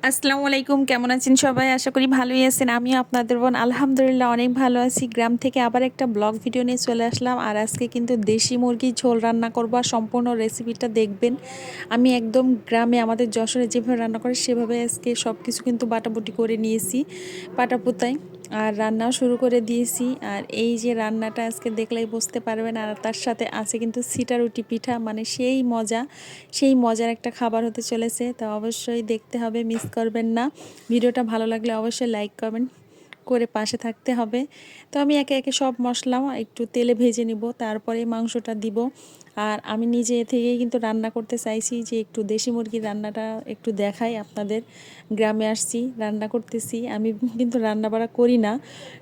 আসসালামু আলাইকুম, কেমন আছেন সবাই? আশা করি ভালোই আছেন। আমিও আপনাদের বোন আলহামদুলিল্লাহ অনেক ভালো আছি। গ্রাম থেকে আবার একটা ব্লগ ভিডিও নিয়ে চলে আসলাম। আর আজকে কিন্তু দেশি মুরগির ঝোল রান্না করব, আর সম্পূর্ণ রেসিপিটা দেখবেন। আমি একদম গ্রামে আমাদের যশোরে যেভাবে রান্না করে সেভাবে আজকে সব কিছু কিন্তু বাটাবুটি করে নিয়েছি পাটাপোতায়, আর রান্নাও শুরু করে দিয়েছি। আর এই যে রান্নাটা আজকে দেখলেই বুঝতে পারবেন। আর তার সাথে আছে কিন্তু সিটারুটি পিঠা, মানে সেই মজার একটা খাবার হতে চলেছে। তো অবশ্যই দেখতে হবে, মিস করবেন না। ভিডিওটা ভালো লাগলে অবশ্যই লাইক কমেন্ট করে পাশে থাকতে হবে। তো আমি একে একে সব মশলা একটু তেলে ভেজে নিব, তারপরে মাংসটা দিব। আর আমি নিজে থেকেই কিন্তু রান্না করতে চাইছি, যে একটু দেশি মুরগির রান্নাটা একটু দেখাই আপনাদের। গ্রামে আসছি, রান্না করতেছি। আমি কিন্তু রান্না বাড়া করি না,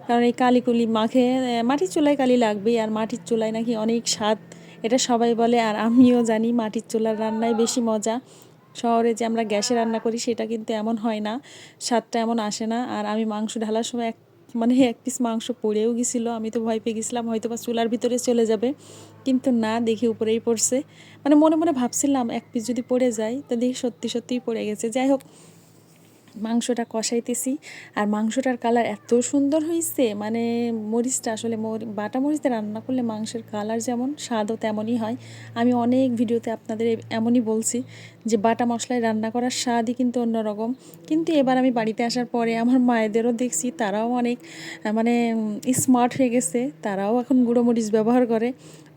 কারণ এই কালিকুলি মাখে মাটির চুলায় কালি লাগবেই, আর মাটির চুলায় নাকি অনেক স্বাদ, এটা সবাই বলে। আর আমিও জানি মাটির চুলার রান্নায় বেশি মজা। শহরে যে আমরা গ্যাসে রান্না করি সেটা কিন্তু এমন হয় না, স্বাদটা এমন আসে না। আর আমি মাংস ঢালার সময় এক পিস মাংস পড়েও গেছিলো। আমি তো ভয় পেয়ে গেছিলাম হয়তো বা চুলার ভিতরে চলে যাবে, কিন্তু না, দেখি উপরেই পড়ছে। মানে মনে মনে ভাবছিলাম এক পিস যদি পড়ে যায়, তো দেখি সত্যি সত্যিই পড়ে গেছে। যাই হোক, মাংসটা কষাইতেছি। আর মাংসটার কালার এত সুন্দর হয়েছে, মানে মরিচটা আসলে বাটা মরিচতে রান্না করলে মাংসের কালার যেমন, স্বাদও তেমনই হয়। আমি অনেক ভিডিওতে আপনাদের এমনই বলছি যে বাটা মশলায় রান্না করার স্বাদই কিন্তু অন্যরকম। কিন্তু এবার আমি বাড়িতে আসার পরে আমার মায়েদেরও দেখছি, তারাও অনেক মানে স্মার্ট হয়ে গেছে, তারাও এখন গুঁড়ো মরিচ ব্যবহার করে।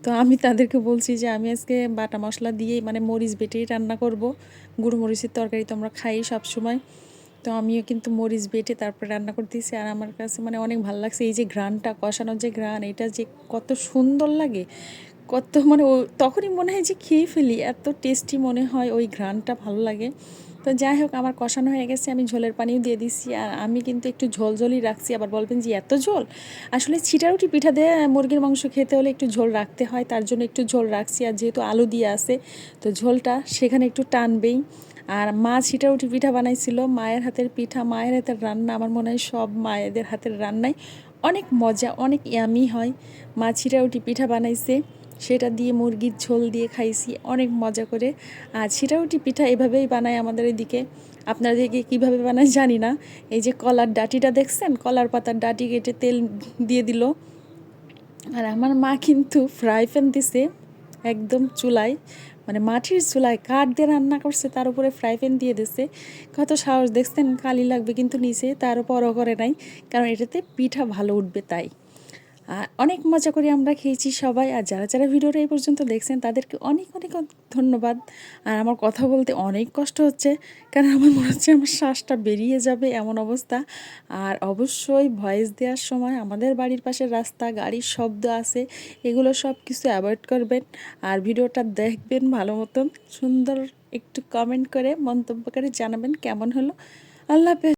তো আমি তাদেরকে বলছি যে আমি আজকে বাটা মশলা দিয়েই, মানে মরিচ বেটেই রান্না করব। গুঁড়ো মরিচের তরকারি তো আমরা খাই সব সময়। তো আমিও কিন্তু মরিচ বেটে তারপরে রান্না করতেছি। আর আমার কাছে মানে অনেক ভালো লাগছে, এই যে ঘ্রাণটা, কষানোর যে ঘ্রাণ, এটা যে কত সুন্দর লাগে, কত মানে তখনই মনে হয় যে খেয়ে ফেলি, এত টেস্টি মনে হয়, ওই ঘ্রাণটা ভালো লাগে। তো যাই হোক, আমার কষানো হয়ে গেছে, আমি ঝোলের পানিও দিয়ে দিচ্ছি। আর আমি কিন্তু একটু ঝোল ঝোলই রাখছি। আবার বলবেন যে এত ঝোল, আসলে ছিটারুটি পিঠা দিয়ে মুরগির মাংস খেতে হলে একটু ঝোল রাখতে হয়, তার জন্য একটু ঝোল রাখছি। আর যেহেতু আলু দিয়ে আছে, তো ঝোলটা সেখানে একটু টানবেই। আর মা ছিটারুটি পিঠা বানাইছিল, মায়ের হাতের পিঠা, মায়ের হাতের রান্না, আমার মনে হয় সব মায়েদের হাতের রান্নাই অনেক মজা, অনেক ইয়ামি হয়। মা ছিটারুটি পিঠা বানাইছে, সেটা দিয়ে মুরগির ঝোল দিয়ে খাইছি অনেক মজা করে। আর ছিটারুটি পিঠা এভাবেই বানায় আমাদের এদিকে। আপনাদেরকে কীভাবে বানায় জানি না। এই যে কলার ডাঁটিটা দেখছেন, কলার পাতার ডাঁটি কেটে তেল দিয়ে দিল। আর আমার মা কিন্তু ফ্রাই প্যান দিছে একদম চুলায়, মানে মাটির চুলায় কাঠ দিয়ে রান্না করছে, তার উপরে ফ্রাই প্যান দিয়ে দিছে। কত সাহস দেখছেন, কালি লাগবে কিন্তু নিচে, তার উপরও করে নাই, কারণ এটাতে পিঠা ভালো উঠবে তাই। আর অনেক মজা করে আমরা খেয়েছি সবাই। আর যারা যারা ভিডিওটা এই পর্যন্ত দেখছেন তাদেরকে অনেক অনেক ধন্যবাদ। আর আমার কথা বলতে অনেক কষ্ট হচ্ছে, কারণ আমার মনে হচ্ছে আমার শ্বাসটা বেরিয়ে যাবে এমন অবস্থা। আর অবশ্যই ভয়েস দেওয়ার সময় আমাদের বাড়ির পাশের রাস্তা, গাড়ির শব্দ আছে, এগুলো সব কিছু অ্যাভয়েড করবেন। আর ভিডিওটা দেখবেন ভালো মতন, সুন্দর একটু কমেন্ট করে মন্তব্য করে জানাবেন কেমন হলো। আল্লাহ হাফেজ।